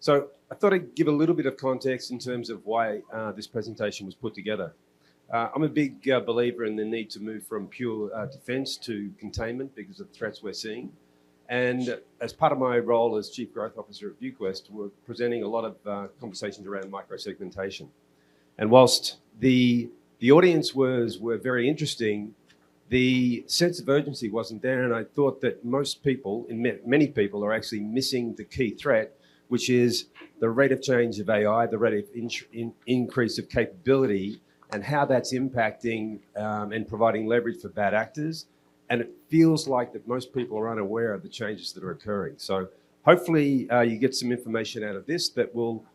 So I thought I'd give a little bit of context in terms of why this presentation was put together. I'm a big believer in the need to move from pure defence to containment because of the threats we're seeing. And as part of my role as Chief Growth Officer at ViewQuest, we're presenting a lot of conversations around microsegmentation. And whilst the audience were very interesting, the sense of urgency wasn't there. And I thought that most people, many people, are actually missing the key threat, which is the rate of change of AI, the rate of increase of capability, and how that's impacting and providing leverage for bad actors. And it feels like that most people are unaware of the changes that are occurring. So hopefully you get some information out of this that will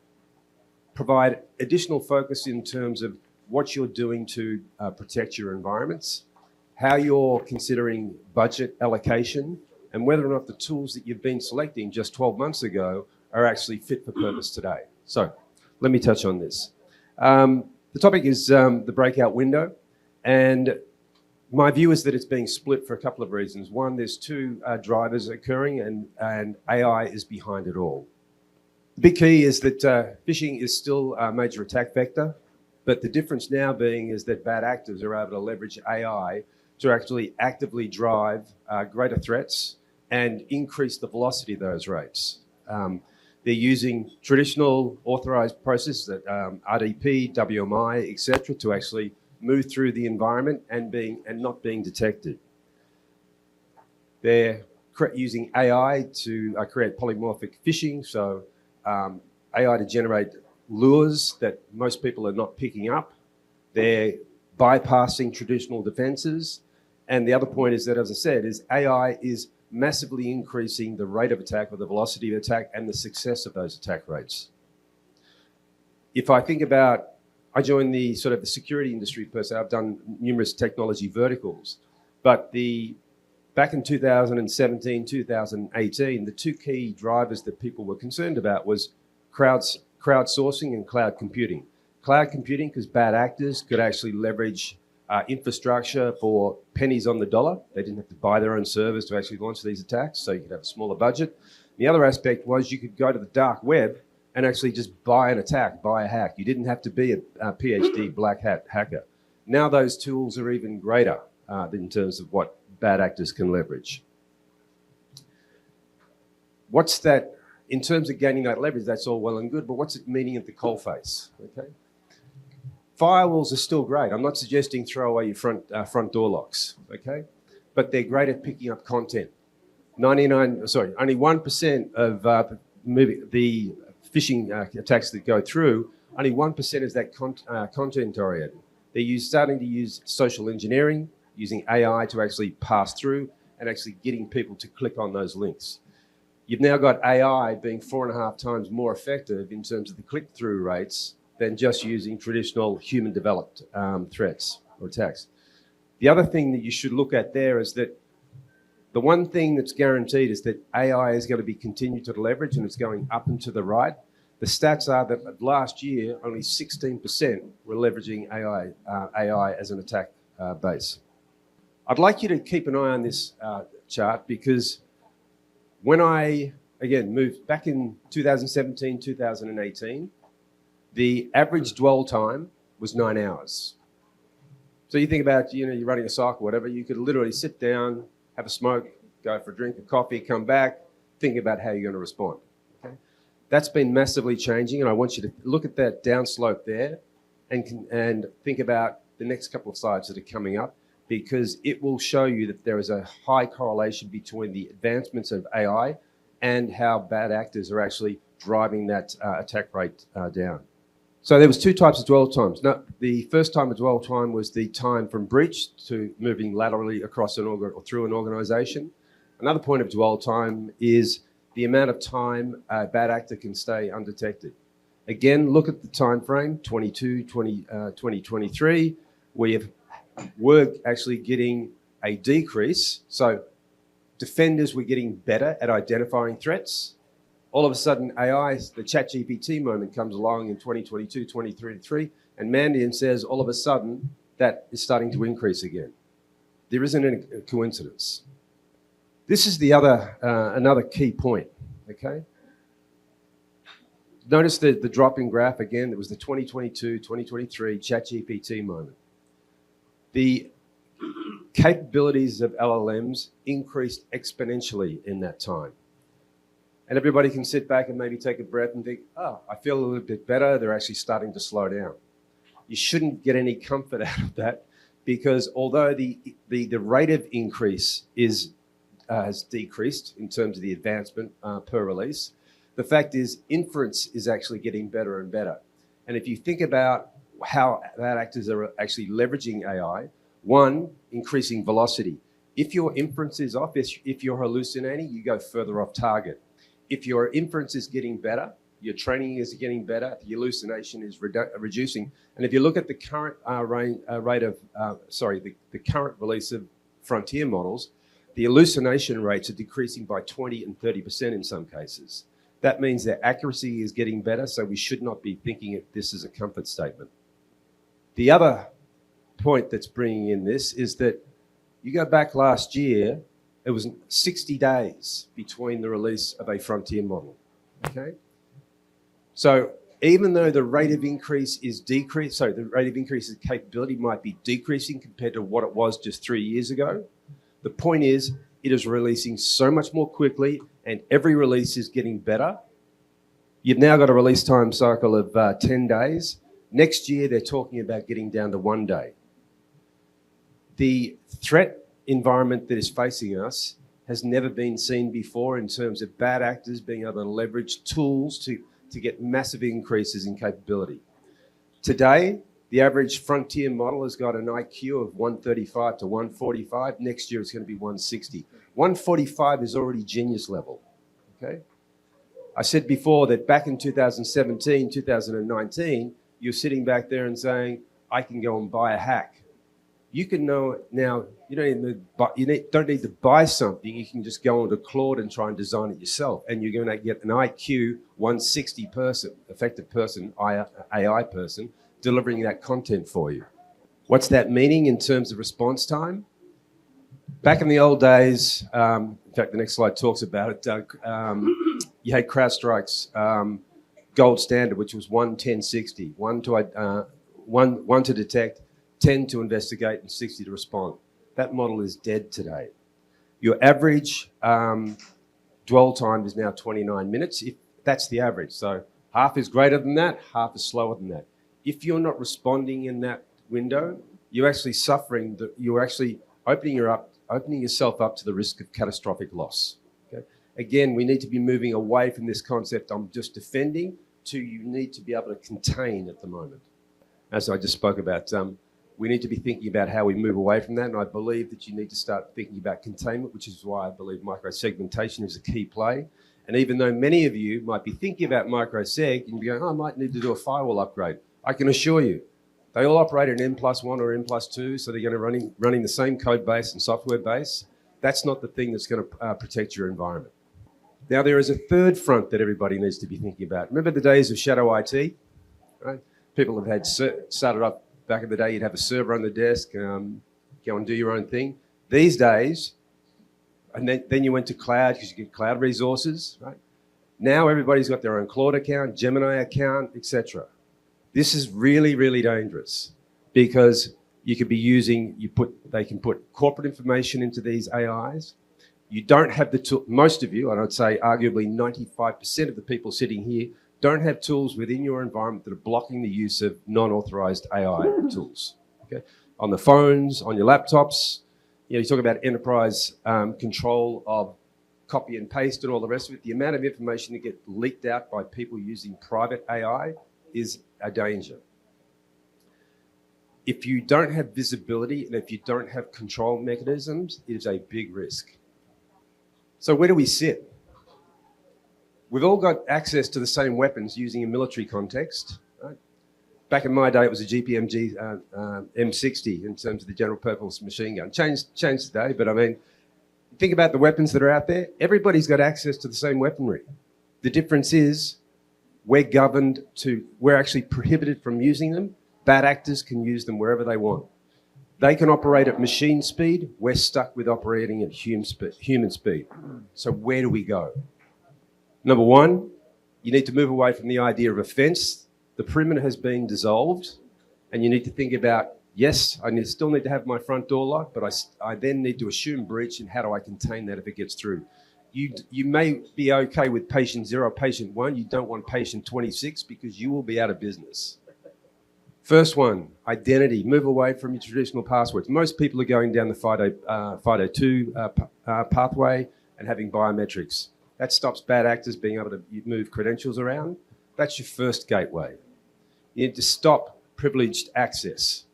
provide additional focus in terms of what you're doing to protect your environments, how you're considering budget allocation, and whether or not the tools that you've been selecting just 12 months ago are actually fit for purpose today. So let me touch on this. The topic is the breakout window, and my view is that it's being split for a couple of reasons. One, there's two drivers occurring, and AI is behind it all. The big key is that phishing is still a major attack vector, but the difference now being is that bad actors are able to leverage AI to actually actively drive greater threats and increase the velocity of those rates. They're using traditional authorized processes, RDP, WMI, etc., to actually move through the environment and not being detected. They're using AI to create polymorphic phishing, so AI to generate lures that most people are not picking up. They're bypassing traditional defenses. And the other point is that, as I said, is AI is massively increasing the rate of attack or the velocity of attack and the success of those attack rates. If I think about, I joined the sort of the security industry per se. I've done numerous technology verticals, but back in 2017, 2018, the two key drivers that people were concerned about was crowdsourcing and cloud computing. Cloud computing, because bad actors could actually leverage infrastructure for pennies on the dollar. They didn't have to buy their own servers to actually launch these attacks, so you could have a smaller budget. The other aspect was you could go to the dark web and actually just buy an attack, buy a hack. You didn't have to be a PhD black hat hacker. Now those tools are even greater in terms of what bad actors can leverage. What's that, in terms of gaining that leverage, that's all well and good, but what's it meaning at the coalface, okay? Firewalls are still great. I'm not suggesting throw away your front door locks, okay? But they're great at picking up content. Only 1% of the phishing attacks that go through, only 1% is that content oriented. They're starting to use social engineering, using AI to actually pass through and actually getting people to click on those links. You've now got AI being 4.5 times more effective in terms of the click-through rates than just using traditional human-developed threats or attacks. The other thing that you should look at there is that the one thing that's guaranteed is that AI is going to be continued to leverage, and it's going up and to the right. The stats are that last year, only 16% were leveraging AI as an attack base. I'd like you to keep an eye on this chart, because when I, again, moved back in 2017, 2018, the average dwell time was 9 hours. So you think about, you're running a cycle, whatever, you could literally sit down, have a smoke, go for a drink of coffee, come back, think about how you're going to respond. Okay? That's been massively changing, and I want you to look at that downslope there and think about the next couple of slides that are coming up, because it will show you that there is a high correlation between the advancements of AI and how bad actors are actually driving that attack rate down. So there was two types of dwell times. Now, the first time of dwell time was the time from breach to moving laterally across or through an organization. Another point of dwell time is the amount of time a bad actor can stay undetected. Again, look at the time frame, 2023, where we're actually getting a decrease. So defenders were getting better at identifying threats. All of a sudden, AI, the ChatGPT moment comes along in 2022, 2023, and Mandiant says all of a sudden that is starting to increase again. There isn't any coincidence. This is the other another key point, okay? Notice the drop in graph again. It was the 2022, 2023 ChatGPT moment. The capabilities of LLMs increased exponentially in that time. And everybody can sit back and maybe take a breath and think, oh, I feel a little bit better. They're actually starting to slow down. You shouldn't get any comfort out of that, because although the rate of increase has decreased in terms of the advancement per release, the fact is inference is actually getting better and better. And if you think about how bad actors are actually leveraging AI, one, increasing velocity. If your inference is off, if you're hallucinating, you go further off target. If your inference is getting better, your training is getting better, the hallucination is reducing. And if you look at the current the current release of frontier models, the hallucination rates are decreasing by 20 and 30% in some cases. That means their accuracy is getting better, so we should not be thinking of this as a comfort statement. The other point that's bringing in this is that you go back last year, it was 60 days between the release of a frontier model, okay? So even though the rate of increase is the rate of increase of capability might be decreasing compared to what it was just 3 years ago, the point is it is releasing so much more quickly and every release is getting better. You've now got a release time cycle of 10 days. Next year, they're talking about getting down to 1 day. The threat environment that is facing us has never been seen before in terms of bad actors being able to leverage tools to get massive increases in capability. Today, the average frontier model has got an IQ of 135 to 145. Next year, it's going to be 160. 145 is already genius level, okay? I said before that back in 2017, 2019, you're sitting back there and saying, I can go and buy a hack. You can know now, you don't need to buy something. You can just go onto Claude and try and design it yourself. And you're going to get an IQ 160 person, effective person, AI person, delivering that content for you. What's that meaning in terms of response time? Back in the old days, in fact, the next slide talks about it, you had CrowdStrike's gold standard, which was 1-10-60, one to detect, 10 to investigate, and 60 to respond. That model is dead today. Your average dwell time is now 29 minutes. That's the average. So half is greater than that, half is slower than that. If you're not responding in that window, you're actually suffering, you're actually opening yourself up to the risk of catastrophic loss. Okay? Again, we need to be moving away from this concept, I'm just defending, to you need to be able to contain at the moment. As I just spoke about, we need to be thinking about how we move away from that, and I believe that you need to start thinking about containment, which is why I believe microsegmentation is a key play. And even though many of you might be thinking about microseg and be going, oh, I might need to do a firewall upgrade, I can assure you, they all operate in N+1 or N+2, so they're going to running the same code base and software base. That's not the thing that's going to protect your environment. Now, there is a third front that everybody needs to be thinking about. Remember the days of shadow IT? Right? People have had started up back in the day, you'd have a server on the desk, go and do your own thing. These days, and then you went to cloud because you get cloud resources, right? Now everybody's got their own Claude account, Gemini account, etc. This is really, really dangerous because you could be they can put corporate information into these AIs. You don't have the tool, most of you, and I'd say arguably 95% of the people sitting here don't have tools within your environment that are blocking the use of non-authorized AI tools. Okay? On the phones, on your laptops, you talk about enterprise control of copy and paste and all the rest of it. The amount of information that gets leaked out by people using private AI is a danger. If you don't have visibility and if you don't have control mechanisms, it is a big risk. So where do we sit? We've all got access to the same weapons using a military context. Right? Back in my day, it was a GPMG M60 in terms of the general purpose machine gun. Changed today, but I mean, think about the weapons that are out there. Everybody's got access to the same weaponry. The difference is we're actually prohibited from using them. Bad actors can use them wherever they want. They can operate at machine speed. We're stuck with operating at human speed. So where do we go? Number one, You need to move away from the idea of a fence. The perimeter has been dissolved, and you need to think about, yes, still need to have my front door locked, but I then need to assume breach, and how do I contain that if it gets through? You may be okay with patient 0 or patient 1. You don't want patient 26 because you will be out of business. First one, identity. Move away from your traditional passwords. Most people are going down the FIDO2 pathway and having biometrics. That stops bad actors being able to move credentials around. That's your first gateway. You need to stop privileged access,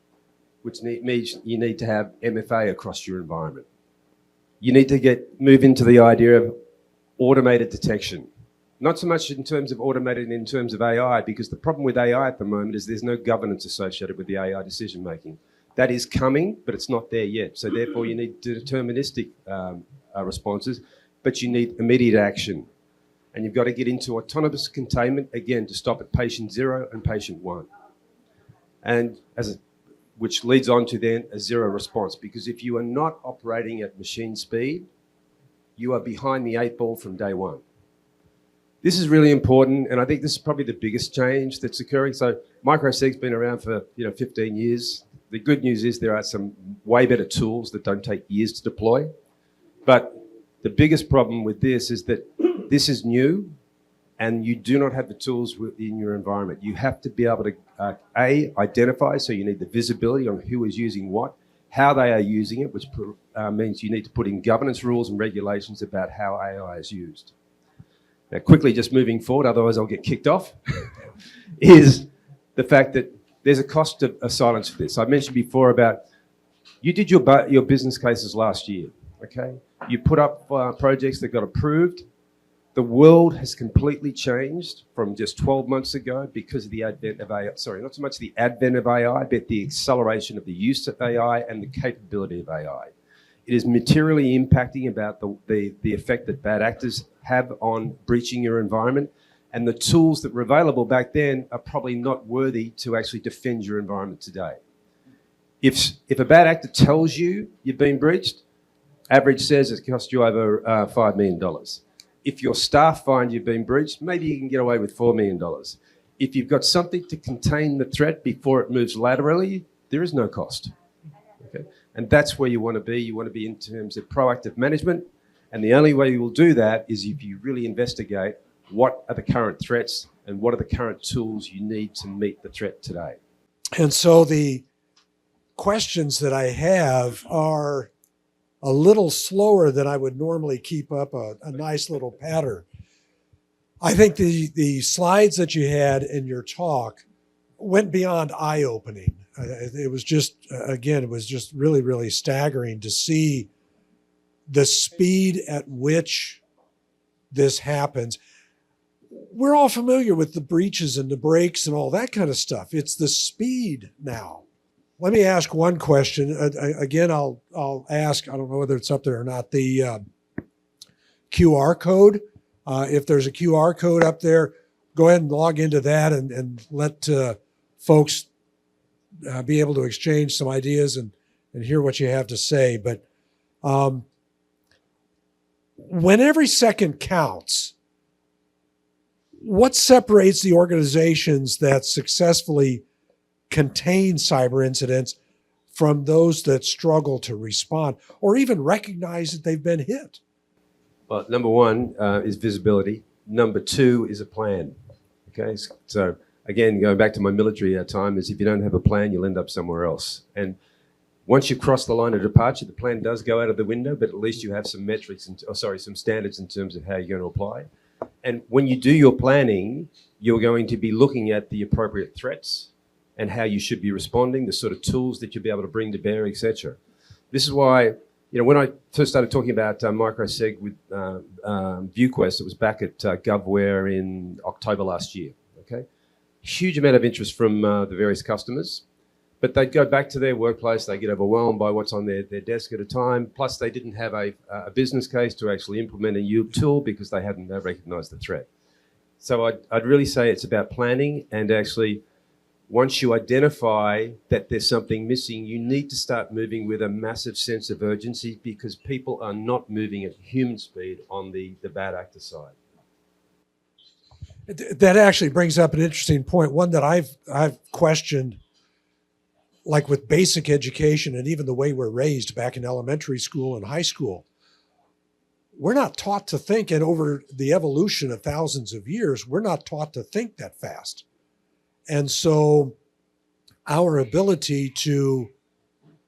which means you need to have MFA across your environment. You need to move into the idea of automated detection. Not so much in terms of automated in terms of AI, because the problem with AI at the moment is there's no governance associated with the AI decision making. That is coming, but it's not there yet. So therefore you need deterministic responses, but you need immediate action. And you've got to get into autonomous containment, again, to stop at patient 0 and patient 1. And which leads on to then a zero response, because if you are not operating at machine speed, you are behind the 8 ball from day one. This is really important, and I think this is probably the biggest change that's occurring. So MicroSeg's been around for 15 years. The good news is there are some way better tools that don't take years to deploy. But the biggest problem with this is that this is new, and you do not have the tools within your environment. You have to be able to, identify, so you need the visibility on who is using what, how they are using it, which means you need to put in governance rules and regulations about how AI is used. Now, quickly, just moving forward, otherwise I'll get kicked off, is the fact that there's a cost of silence for this. I mentioned before about, you did your business cases last year, okay? You put up projects that got approved. The world has completely changed from just 12 months ago because of the advent of AI. Sorry, not so much the advent of AI, but the acceleration of the use of AI and the capability of AI. It is materially impacting about the effect that bad actors have on breaching your environment. And the tools that were available back then are probably not worthy to actually defend your environment today. If a bad actor tells you you've been breached, average says it cost you over $5 million. If your staff find you've been breached, maybe you can get away with $4 million. If you've got something to contain the threat before it moves laterally, there is no cost. Okay? And that's where you want to be. You want to be in terms of proactive management. And the only way you will do that is if you really investigate what are the current threats and what are the current tools you need to meet the threat today. And so the questions that I have are a little slower than I would normally keep up a nice little pattern. I think the slides that you had in your talk went beyond eye-opening. It was just, again, it was just really, really staggering to see the speed at which this happens. We're all familiar with the breaches and the breaks and all that kind of stuff. It's the speed now. Let me ask one question. Again, I'll ask, I don't know whether it's up there or not, the QR code. If there's a QR code up there, go ahead and log into that and let folks be able to exchange some ideas and hear what you have to say. But when every second counts, what separates the organizations that successfully contain cyber incidents from those that struggle to respond or even recognize that they've been hit? Well, number one is visibility. Number two is a plan. Okay, so again, going back to my military time, is if you don't have a plan, you'll end up somewhere else. And once you cross the line of departure, the plan does go out of the window, but at least you have some metrics, some standards in terms of how you're going to apply. And when you do your planning, you're going to be looking at the appropriate threats and how you should be responding, the sort of tools that you'll be able to bring to bear, etc. This is why, when I first started talking about MicroSeg with ViewQuest, it was back at GovWare in October last year. Okay, huge amount of interest from the various customers, but they'd go back to their workplace, they get overwhelmed by what's on their desk at a time, plus they didn't have a business case to actually implement a new tool because they hadn't recognized the threat. So I'd really say it's about planning, and actually once you identify that there's something missing, you need to start moving with a massive sense of urgency, because people are not moving at human speed on the bad actor side. That actually brings up an interesting point, one that I've questioned, like with basic education and even the way we're raised back in elementary school and high school. We're not taught to think, and over the evolution of thousands of years, we're not taught to think that fast. And so our ability to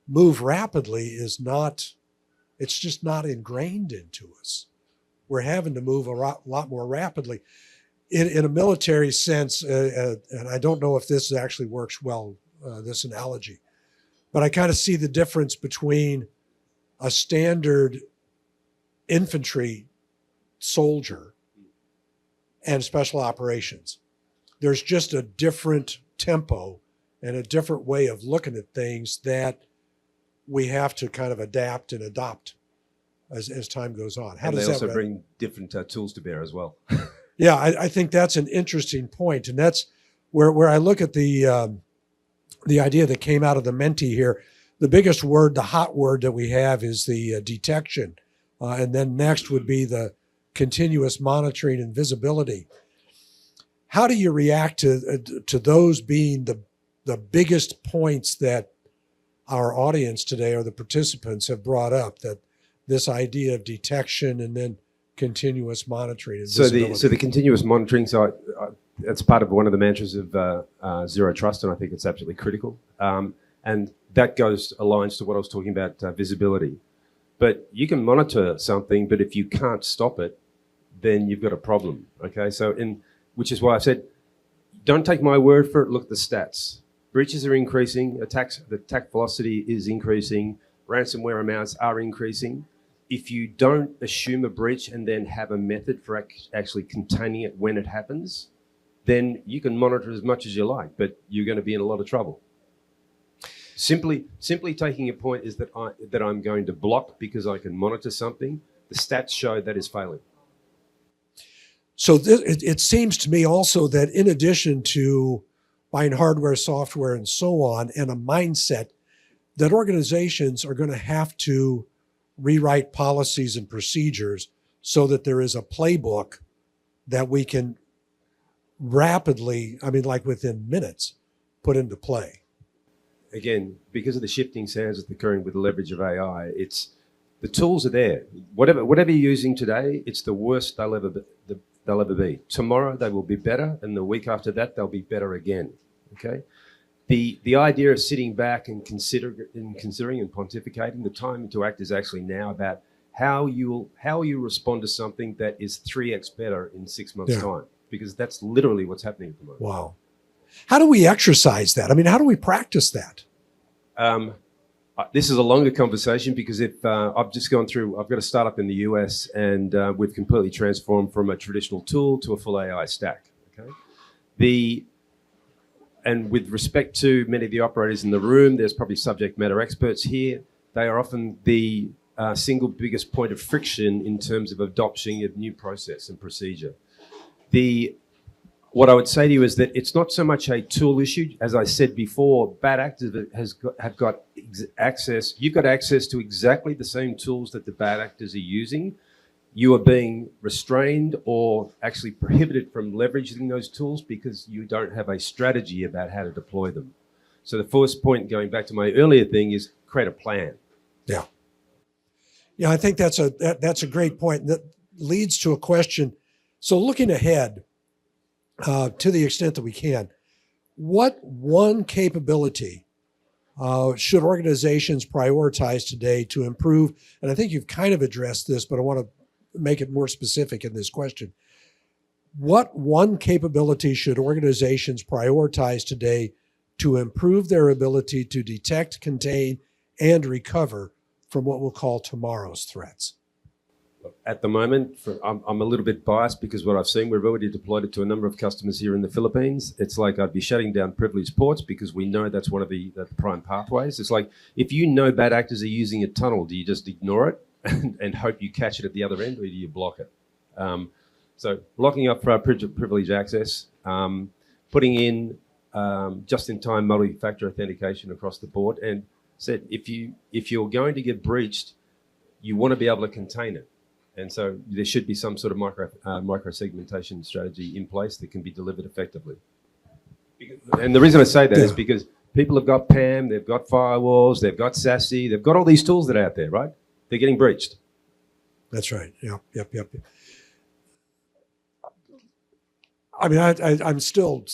move rapidly is not, it's just not ingrained into us. We're having to move a lot more rapidly. In a military sense, and I don't know if this actually works well, this analogy, but I kind of see the difference between a standard infantry soldier and special operations. There's just a different tempo and a different way of looking at things that we have to kind of adapt and adopt as time goes on. How And does they that also bring different tools to bear as well. Yeah, I think that's an interesting point, and that's where I look at the idea that came out of the Menti here. The biggest word, the hot word that we have, is the detection, and then next would be the continuous monitoring and visibility. How do you react to those being the biggest points that our audience today or the participants have brought up? That this idea of detection and then continuous monitoring and visibility. So the continuous monitoring, that's part of one of the mantras of Zero Trust, and I think it's absolutely critical. And that aligns to what I was talking about, visibility. But you can monitor something, but if you can't stop it, then you've got a problem. Okay, which is why I said, don't take my word for it. Look at the stats. Breaches are increasing. The attack velocity is increasing. Ransomware amounts are increasing. If you don't assume a breach and then have a method for actually containing it when it happens, then you can monitor as much as you like, but you're going to be in a lot of trouble. Simply taking a point is that I'm going to block because I can monitor something. The stats show that is failing. So it seems to me also that in addition to buying hardware, software, and so on, and a mindset, that organizations are going to have to rewrite policies and procedures so that there is a playbook that we can rapidly, like within minutes, put into play. Again, because of the shifting sands that's occurring with the leverage of AI, the tools are there. Whatever you're using today, it's the worst they'll ever be. Tomorrow they will be better, and the week after that they'll be better again. Okay. The idea of sitting back and considering and pontificating, the time to act is actually now about how you respond to something that is 3x better in 6 months' time, because that's literally what's happening at the moment. Wow. How do we exercise that? How do we practice that? This is a longer conversation because I've just gone through, I've got a startup in the US, and we've completely transformed from a traditional tool to a full AI stack. Okay. And with respect to many of the operators in the room, there's probably subject matter experts here. They are often the single biggest point of friction in terms of adoption of new process and procedure. What I would say to you is that it's not so much a tool issue. As I said before, bad actors have got access. You've got access to exactly the same tools that the bad actors are using. You are being restrained or actually prohibited from leveraging those tools because you don't have a strategy about how to deploy them. So the first point, going back to my earlier thing, is create a plan. Yeah. Yeah, I think that's a great point. That leads to a question. So looking ahead, to the extent that we can, what one capability should organizations prioritize today to improve? And I think you've kind of addressed this, but I want to make it more specific in this question. What one capability should organizations prioritize today to improve their ability to detect, contain, and recover from what we'll call tomorrow's threats? At the moment, I'm a little bit biased because what I've seen, we've already deployed it to a number of customers here in the Philippines. It's like I'd be shutting down privileged ports because we know that's one of the prime pathways. It's like, if you know bad actors are using a tunnel, do you just ignore it and hope you catch it at the other end, or do you block it? So blocking up for our privileged access, putting in just-in-time multi-factor authentication across the board, and said if you're going to get breached, you want to be able to contain it. And so there should be some sort of micro segmentation strategy in place that can be delivered effectively. And the reason I say that is because people have got PAM, they've got firewalls, they've got SASE, they've got all these tools that are out there, right? They're getting breached. That's right. Yep. I mean, I'm still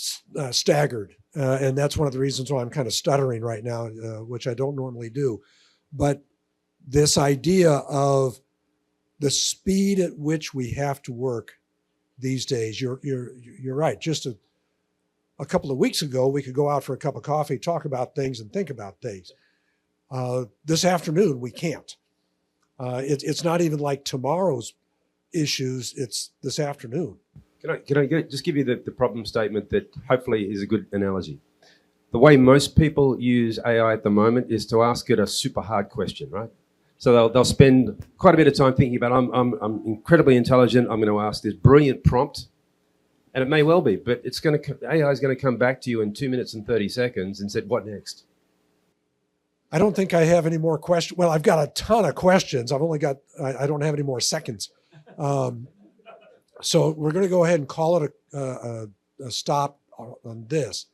staggered, and that's one of the reasons why I'm kind of stuttering right now, which I don't normally do. But this idea of the speed at which we have to work these days, you're right. Just a couple of weeks ago, we could go out for a cup of coffee, talk about things, and think about things. This afternoon, we can't. It's not even like tomorrow's issues. It's this afternoon. Can I just give you the problem statement that hopefully is a good analogy? The way most people use AI at the moment is to ask it a super hard question, right? So they'll spend quite a bit of time thinking about, I'm incredibly intelligent, I'm going to ask this brilliant prompt, and it may well be, but AI is going to come back to you in 2 minutes and 30 seconds and said, what next? I don't think I have any more questions. Well, I've got a ton of questions. I don't have any more seconds. So we're going to go ahead and call it a stop on this.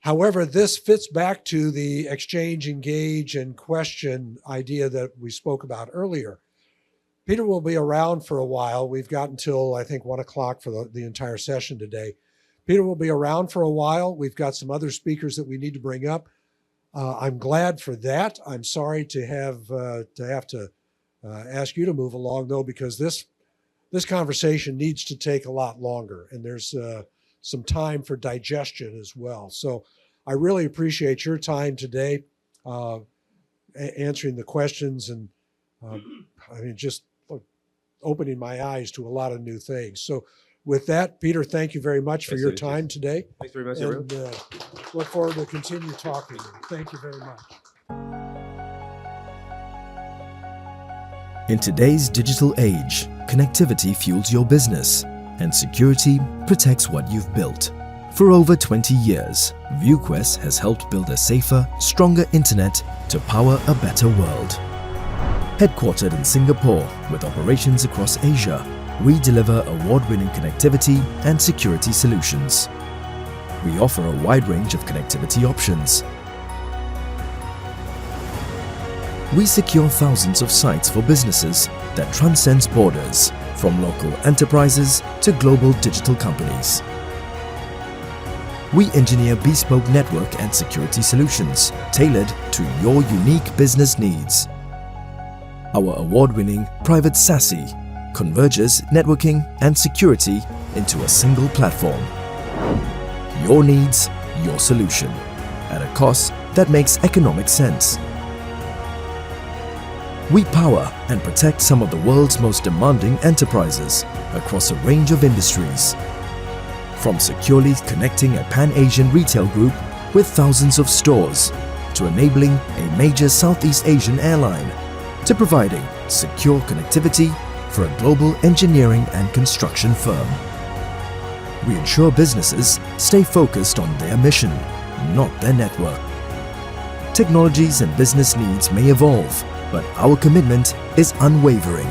However, this fits back to the exchange, engage, and question idea that we spoke about earlier. Peter will be around for a while. We've got until, I think, 1 o'clock for the entire session today. Peter will be around for a while. We've got some other speakers that we need to bring up. I'm glad for that. I'm sorry to have to ask you to move along, though, because this conversation needs to take a lot longer, and there's some time for digestion as well. So I really appreciate your time today, answering the questions, and just opening my eyes to a lot of new things. So with that, Peter, thank you very much for your time today. Thanks very much, everyone. And look forward to continue talking. Thank you very much. In today's digital age, connectivity fuels your business, and security protects what you've built. For over 20 years, ViewQuest has helped build a safer, stronger internet to power a better world. Headquartered in Singapore with operations across Asia, we deliver award-winning connectivity and security solutions. We offer a wide range of connectivity options. We secure thousands of sites for businesses that transcends borders, from local enterprises to global digital companies. We engineer bespoke network and security solutions tailored to your unique business needs. Our award-winning private SASE converges networking and security into a single platform. Your needs, your solution, at a cost that makes economic sense. We power and protect some of the world's most demanding enterprises across a range of industries. From securely connecting a Pan-Asian retail group with thousands of stores, to enabling a major Southeast Asian airline, to providing secure connectivity for a global engineering and construction firm. We ensure businesses stay focused on their mission, not their network. Technologies and business needs may evolve, but our commitment is unwavering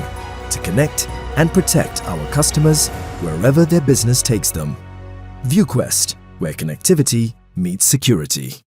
to connect and protect our customers wherever their business takes them. ViewQuest, where connectivity meets security.